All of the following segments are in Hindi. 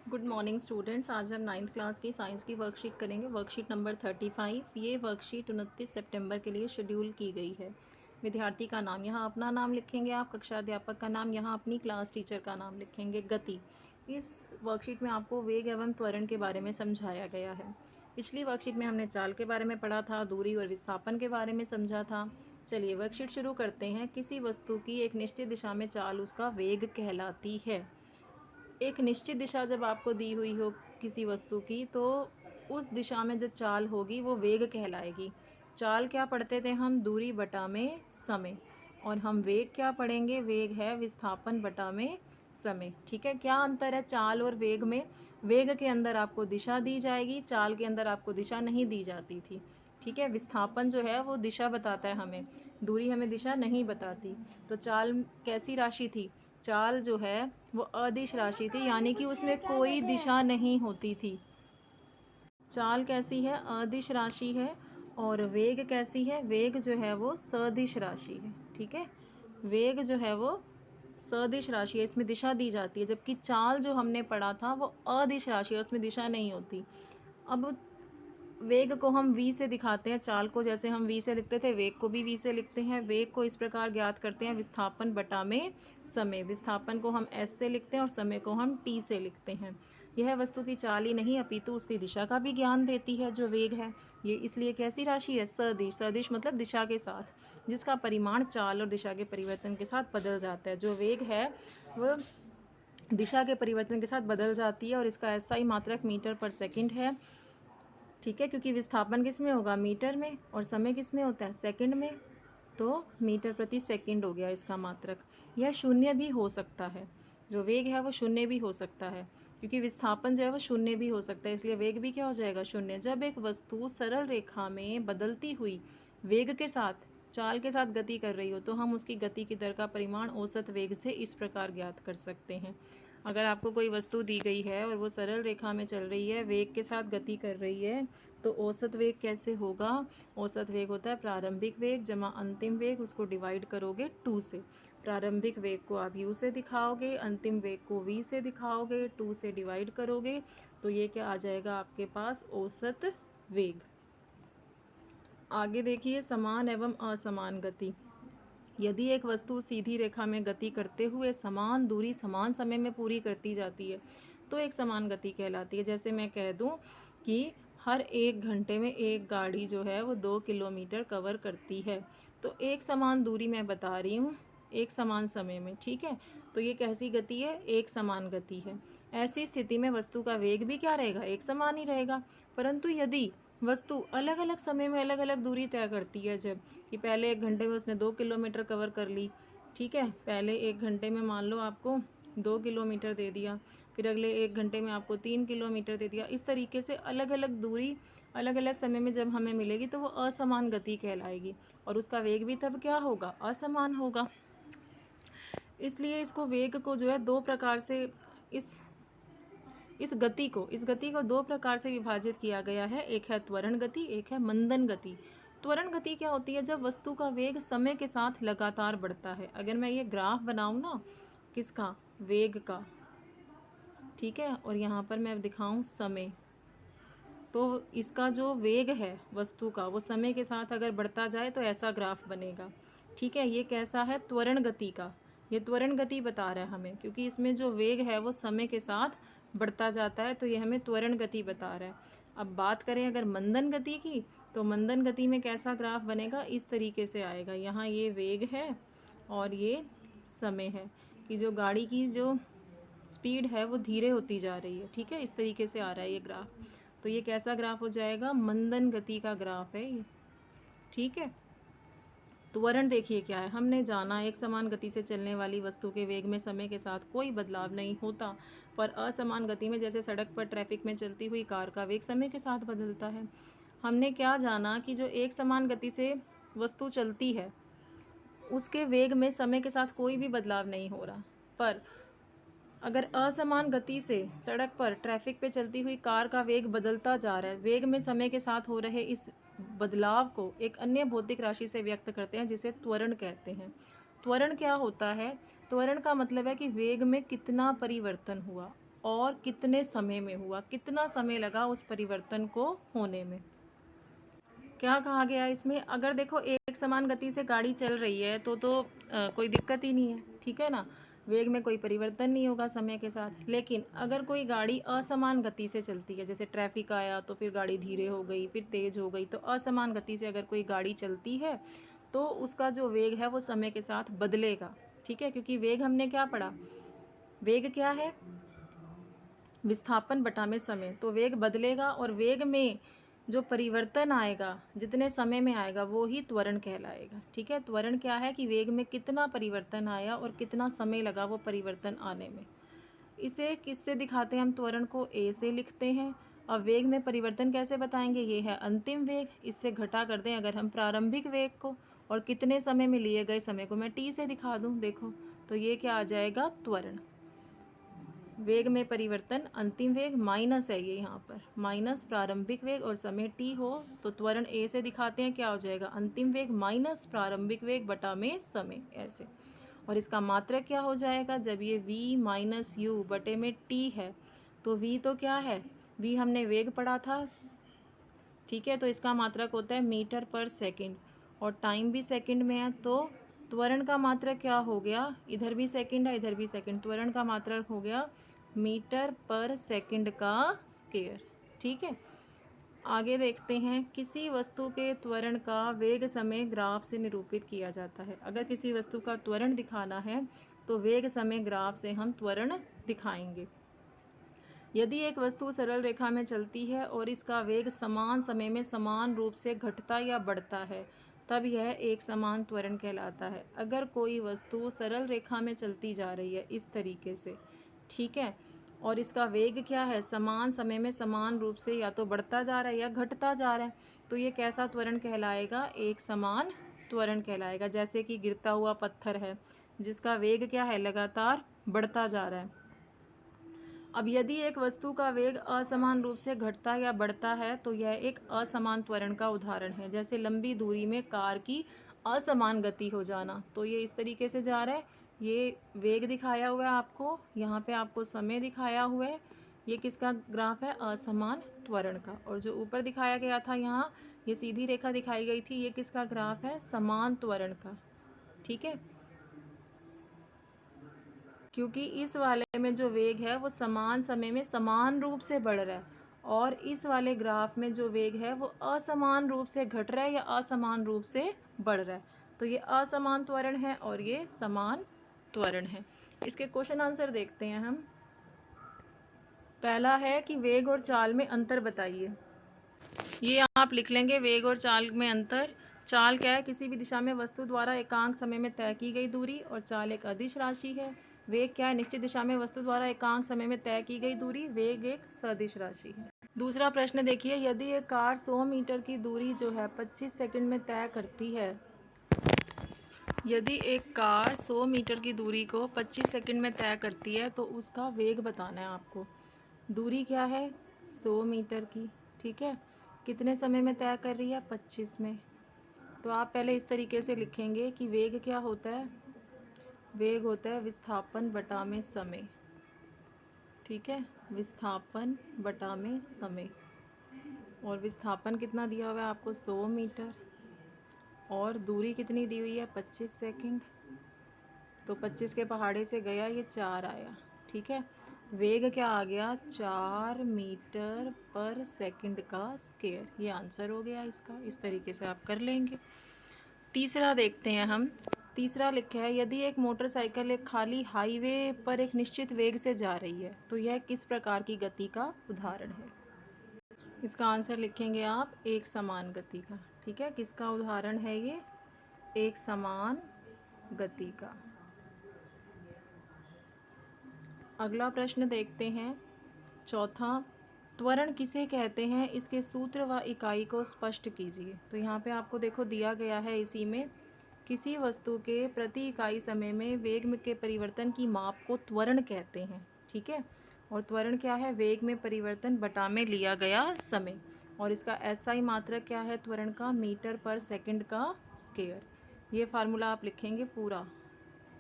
Good morning students. आज हम नाइन्थ क्लास की साइंस की वर्कशीट करेंगे। Worksheet number 35। ये वर्कशीट 29 सितंबर के लिए शेड्यूल की गई है। विद्यार्थी का नाम यहाँ अपना नाम लिखेंगे आप, कक्षा अध्यापक का नाम यहाँ अपनी क्लास टीचर का नाम लिखेंगे। गति, इस वर्कशीट में आपको वेग एवं त्वरण के बारे में समझाया गया है। पिछली वर्कशीट में हमने चाल के बारे में पढ़ा था, दूरी और विस्थापन के बारे में समझा था। चलिए वर्कशीट शुरू करते हैं। किसी वस्तु की एक निश्चित दिशा में चाल उसका वेग कहलाती है। एक निश्चित दिशा जब आपको दी हुई हो किसी वस्तु की, तो उस दिशा में जो चाल होगी वो वेग कहलाएगी। चाल क्या पढ़ते थे हम? दूरी बटा में समय। और हम वेग क्या पढ़ेंगे? वेग है विस्थापन बटा में समय। ठीक है, क्या अंतर है चाल और वेग में? वेग के अंदर आपको दिशा दी जाएगी, चाल के अंदर आपको दिशा नहीं दी जाती थी। ठीक है, विस्थापन जो है वो दिशा बताता है हमें, दूरी हमें दिशा नहीं बताती। तो चाल कैसी राशि थी? चाल जो है वो अदिश राशि थी, यानी कि उसमें कोई दिशा नहीं होती थी। चाल कैसी है? अदिश राशि है। और वेग कैसी है? वेग जो है वो सदिश राशि है। ठीक है, वेग जो है वो सदिश राशि है, इसमें दिशा दी जाती है। जबकि चाल जो हमने पढ़ा था वो अदिश राशि है, उसमें दिशा नहीं होती। अब वेग को हम v से दिखाते हैं, चाल को जैसे हम v से लिखते थे वेग को भी v से लिखते हैं। वेग को इस प्रकार ज्ञात करते हैं, विस्थापन बटा में समय। विस्थापन को हम s से लिखते हैं और समय को हम t से लिखते हैं। यह वस्तु की चाल ही नहीं अपितु उसकी दिशा का भी ज्ञान देती है जो वेग है। ये इसलिए कैसी राशि है? सदिश। सदिश मतलब दिशा के साथ, जिसका परिमाण चाल और दिशा के परिवर्तन के साथ बदल जाता है। जो वेग है वो दिशा के परिवर्तन के साथ बदल जाती है और इसका SI मात्रक मीटर पर सेकंड है। ठीक है, क्योंकि विस्थापन किस में होगा? मीटर में। और समय किस में होता है? सेकंड में। तो मीटर प्रति सेकंड हो गया इसका मात्रक। यह शून्य भी हो सकता है, जो वेग है वो शून्य भी हो सकता है, क्योंकि विस्थापन जो है वो शून्य भी हो सकता है, इसलिए वेग भी क्या हो जाएगा? शून्य। जब एक वस्तु सरल रेखा में बदलती हुई वेग के साथ, चाल के साथ गति कर रही हो, तो हम उसकी गति की दर का परिमाण औसत वेग से इस प्रकार ज्ञात कर सकते हैं। अगर आपको कोई वस्तु दी गई है और वो सरल रेखा में चल रही है, वेग के साथ गति कर रही है, तो औसत वेग कैसे होगा? औसत वेग होता है प्रारंभिक वेग जमा अंतिम वेग, उसको डिवाइड करोगे 2 से। प्रारंभिक वेग को आप u से दिखाओगे, अंतिम वेग को v से दिखाओगे, 2 से डिवाइड करोगे, तो ये क्या आ जाएगा आपके पास? औसत वेग। आगे देखिए, समान एवं असमान गति। यदि एक वस्तु सीधी रेखा में गति करते हुए समान दूरी समान समय में पूरी करती जाती है, तो एक समान गति कहलाती है। जैसे मैं कह दूं कि हर 1 घंटे में एक गाड़ी जो है वो 2 किलोमीटर कवर करती है, तो एक समान दूरी मैं बता रही हूँ एक समान समय में। ठीक है, तो ये कैसी गति है? एक समान गति है। ऐसी स्थिति में वस्तु का वेग भी क्या रहेगा? एक समान ही रहेगा। परंतु यदि वस्तु अलग अलग समय में अलग अलग दूरी तय करती है, जब कि पहले 1 घंटे में उसने 2 किलोमीटर कवर कर ली, ठीक है, पहले 1 घंटे में मान लो आपको 2 किलोमीटर दे दिया, फिर अगले 1 घंटे में आपको 3 किलोमीटर दे दिया। इस तरीके से अलग अलग दूरी अलग अलग समय में जब हमें मिलेगी तो वो असमान गति कहलाएगी, और उसका वेग भी तब क्या होगा? असमान होगा। इसलिए इसको वेग को जो है दो प्रकार से, इस गति को 2 प्रकार से विभाजित किया गया है। एक है त्वरण गति, एक है मंदन गति। त्वरण गति क्या होती है? जब वस्तु का वेग समय के साथ लगातार बढ़ता है। अगर मैं ये ग्राफ बनाऊं ना, किसका? वेग का। ठीक है, और यहाँ पर मैं दिखाऊं समय, तो इसका जो वेग है वस्तु का वो समय के साथ अगर बढ़ता जाए तो ऐसा ग्राफ बनेगा। ठीक है, ये कैसा है? त्वरण गति का। ये त्वरण गति बता रहा है हमें, क्योंकि इसमें जो वेग है वो समय के साथ बढ़ता जाता है, तो ये हमें त्वरण गति बता रहा है। अब बात करें अगर मंदन गति की, तो मंदन गति में कैसा ग्राफ बनेगा? इस तरीके से आएगा। यहाँ ये वेग है और ये समय है, कि जो गाड़ी की जो स्पीड है वो धीरे होती जा रही है। ठीक है, इस तरीके से आ रहा है ये ग्राफ। तो ये कैसा ग्राफ हो जाएगा? मंदन गति का ग्राफ है ये। ठीक है, त्वरण देखिए क्या है। हमने जाना एक समान गति से चलने वाली वस्तु के वेग में समय के साथ कोई बदलाव नहीं होता, पर असमान गति में जैसे सड़क पर ट्रैफिक में चलती हुई कार का वेग समय के साथ बदलता है। हमने क्या जाना कि जो एक समान गति से वस्तु चलती है उसके वेग में समय के साथ कोई भी बदलाव नहीं हो रहा, पर अगर असमान गति से सड़क पर ट्रैफिक पे चलती हुई कार का वेग बदलता जा रहा है, वेग में समय के साथ हो रहे इस बदलाव को एक अन्य भौतिक राशि से व्यक्त करते हैं, जिसे त्वरण कहते हैं। त्वरण क्या होता है? त्वरण का मतलब है कि वेग में कितना परिवर्तन हुआ। और कितने समय में हुआ, कितना समय लगा उस परिवर्तन को होने में। क्या कहा गया इसमें, अगर देखो एक समान गति से गाड़ी चल रही है तो कोई दिक्कत ही नहीं है, ठीक है ना, वेग में कोई परिवर्तन नहीं होगा समय के साथ। लेकिन अगर कोई गाड़ी असमान गति से चलती है, जैसे ट्रैफिक आया तो फिर गाड़ी धीरे हो गई, फिर तेज़ हो गई, तो असमान गति से अगर कोई गाड़ी चलती है तो उसका जो वेग है वो समय के साथ बदलेगा, ठीक है। क्योंकि वेग हमने क्या पढ़ा, वेग क्या है, विस्थापन बटा में समय, तो वेग बदलेगा और वेग में जो परिवर्तन आएगा जितने समय में आएगा वो ही त्वरण कहलाएगा, ठीक है। त्वरण क्या है कि वेग में कितना परिवर्तन आया और कितना समय लगा वो परिवर्तन आने में। इसे किससे दिखाते हैं हम, त्वरण को ए से लिखते हैं। अब वेग में परिवर्तन कैसे बताएंगे, ये है अंतिम वेग, इससे घटा कर दें अगर हम प्रारंभिक वेग को, और कितने समय में लिए गए समय को मैं टी से दिखा दूं, देखो तो ये क्या आ जाएगा, त्वरण। वेग में परिवर्तन अंतिम वेग माइनस है ये यहाँ पर, माइनस प्रारंभिक वेग और समय टी हो तो त्वरण ए से दिखाते हैं, क्या हो जाएगा, अंतिम वेग माइनस प्रारंभिक वेग बटा में समय, ऐसे। और इसका मात्रक क्या हो जाएगा, जब ये v माइनस यू बटे में t है तो v तो क्या है, v हमने वेग पढ़ा था, ठीक है, तो इसका मात्रक होता है मीटर पर सेकंड और टाइम भी सेकंड में है, तो त्वरण का मात्रक क्या हो गया, इधर भी सेकंड है इधर भी सेकंड, त्वरण का मात्रक हो गया मीटर पर सेकंड का स्क्वायर, ठीक है। आगे देखते हैं, किसी वस्तु के त्वरण का वेग समय ग्राफ से निरूपित किया जाता है। अगर किसी वस्तु का त्वरण दिखाना है तो वेग समय ग्राफ से हम त्वरण दिखाएंगे। यदि एक वस्तु सरल रेखा में चलती है और इसका वेग समान समय में समान रूप से घटता या बढ़ता है तब यह एक समान त्वरण कहलाता है। अगर कोई वस्तु सरल रेखा में चलती जा रही है इस तरीके से, ठीक है, और इसका वेग क्या है, समान समय में समान रूप से या तो बढ़ता जा रहा है या घटता जा रहा है, तो ये कैसा त्वरण कहलाएगा, एक समान त्वरण कहलाएगा। जैसे कि गिरता हुआ पत्थर है जिसका वेग क्या है, लगातार बढ़ता जा रहा है। अब यदि एक वस्तु का वेग असमान रूप से घटता या बढ़ता है तो यह एक असमान त्वरण का उदाहरण है। जैसे लंबी दूरी में कार की असमान गति हो जाना, तो ये इस तरीके से जा रहा है, ये वेग दिखाया हुआ है आपको, यहाँ पे आपको समय दिखाया हुआ है, ये किसका ग्राफ है, असमान त्वरण का। और जो ऊपर दिखाया गया था यहाँ, ये सीधी रेखा दिखाई गई थी, ये किसका ग्राफ है, समान त्वरण का, ठीक है। क्योंकि इस वाले में जो वेग है वो समान समय में समान रूप से बढ़ रहा है और इस वाले ग्राफ में जो वेग है वो असमान रूप से घट रहा है या असमान रूप से बढ़ रहा है, तो ये असमान त्वरण है और ये समान त्वरण है। इसके क्वेश्चन आंसर देखते हैं हम। पहला है कि वेग और चाल में अंतर बताइए। ये आप लिख लेंगे, वेग और चाल में अंतर। चाल क्या है, किसी भी दिशा में वस्तु द्वारा एकांक समय में तय की गई दूरी, और चाल एक अदिश राशि है। वेग क्या है, निश्चित दिशा में वस्तु द्वारा एकांक समय में तय की गई दूरी, वेग एक सदिश राशि है। दूसरा प्रश्न देखिए, यदि एक कार 100 मीटर की दूरी जो है 25 सेकंड में तय करती है, यदि एक कार 100 मीटर की दूरी को 25 सेकंड में तय करती है तो उसका वेग बताना है आपको। दूरी क्या है, 100 मीटर की, ठीक है, कितने समय में तय कर रही है, 25 में। तो आप पहले इस तरीके से लिखेंगे कि वेग क्या होता है, वेग होता है विस्थापन बटा में समय, ठीक है, विस्थापन बटा में समय। और विस्थापन कितना दिया हुआ है आपको, 100 मीटर, और दूरी कितनी दी हुई है, 25 सेकंड। तो 25 के पहाड़े से गया ये 4 आया, ठीक है। वेग क्या आ गया, 4 मीटर पर सेकंड का स्क्वायर, ये आंसर हो गया इसका। इस तरीके से आप कर लेंगे। तीसरा देखते हैं हम। तीसरा लिखा है, यदि एक मोटरसाइकिल एक खाली हाईवे पर एक निश्चित वेग से जा रही है तो यह किस प्रकार की गति का उदाहरण है। इसका आंसर लिखेंगे आप, एक समान गति का, ठीक है। किसका उदाहरण है ये, एक समान गति का। अगला प्रश्न देखते हैं, चौथा, त्वरण किसे कहते हैं, इसके सूत्र व इकाई को स्पष्ट कीजिए। तो यहाँ पे आपको देखो दिया गया है इसी में, किसी वस्तु के प्रति इकाई समय में वेग के परिवर्तन की माप को त्वरण कहते हैं, ठीक है। और त्वरण क्या है, वेग में परिवर्तन बटा में लिया गया समय, और इसका एसआई मात्रक क्या है त्वरण का, मीटर पर सेकंड का स्क्वायर। ये फार्मूला आप लिखेंगे पूरा।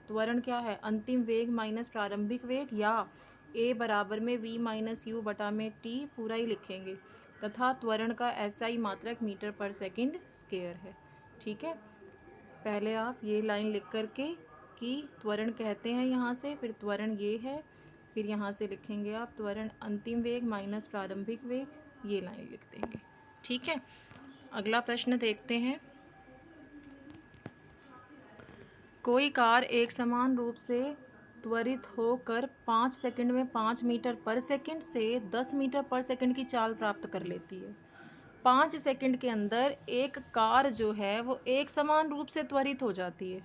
त्वरण क्या है, अंतिम वेग माइनस प्रारंभिक वेग या ए बराबर में वी माइनस यू बटा में टी पूरा ही लिखेंगे, तथा त्वरण का एसआई मात्रक मीटर पर सेकंड स्क्वायर है। ठीक है, पहले आप ये लाइन लिख करके कि त्वरण कहते हैं यहाँ से, फिर त्वरण ये है, फिर यहाँ से लिखेंगे आप त्वरण अंतिम वेग माइनस प्रारंभिक वेग, ये लाइन लिख देंगे। ठीक है, अगला प्रश्न देखते हैं। कोई कार एक समान रूप से त्वरित होकर 5 सेकंड में 5 मीटर पर सेकंड से 10 मीटर पर सेकंड की चाल प्राप्त कर लेती है। 5 सेकंड के अंदर एक कार जो है वो एक समान रूप से त्वरित हो जाती है।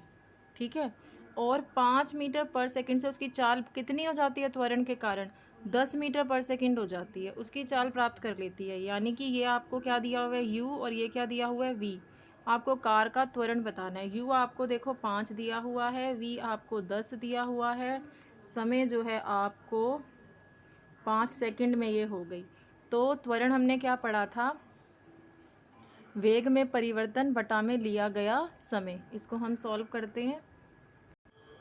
ठीक है, और 5 मीटर पर सेकंड से उसकी चाल कितनी हो जाती है त्वरण के कारण? 10 मीटर पर सेकंड हो जाती है, उसकी चाल प्राप्त कर लेती है। यानी कि ये आपको क्या दिया हुआ है u, और ये क्या दिया हुआ है v। आपको कार का त्वरण बताना है। u आपको देखो 5 दिया हुआ है, v आपको 10 दिया हुआ है, समय जो है आपको 5 सेकंड में ये हो गई। तो त्वरण हमने क्या पढ़ा था? वेग में परिवर्तन बटा में लिया गया समय। इसको हम सॉल्व करते हैं।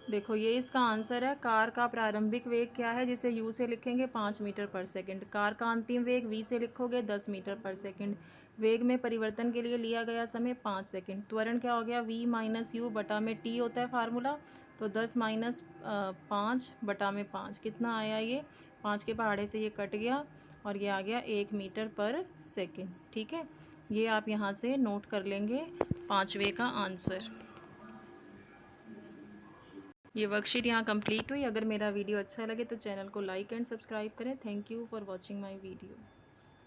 देखो ये इसका आंसर है। कार का प्रारंभिक वेग क्या है, जिसे u से लिखेंगे 5 मीटर पर सेकंड। कार का अंतिम वेग v से लिखोगे 10 मीटर पर सेकंड। वेग में परिवर्तन के लिए लिया गया समय 5 सेकंड। त्वरण क्या हो गया? v माइनस यू बटा में t होता है फार्मूला, तो 10 माइनस 5 बटा में 5 कितना आया? ये 5 के पहाड़े से ये कट गया और ये आ गया 1 मीटर पर सेकंड। ठीक है, ये आप यहाँ से नोट कर लेंगे 5वें का आंसर। ये वर्कशीट यहाँ कंप्लीट हुई। अगर मेरा वीडियो अच्छा लगे तो चैनल को लाइक एंड सब्सक्राइब करें। Thank you for watching my video.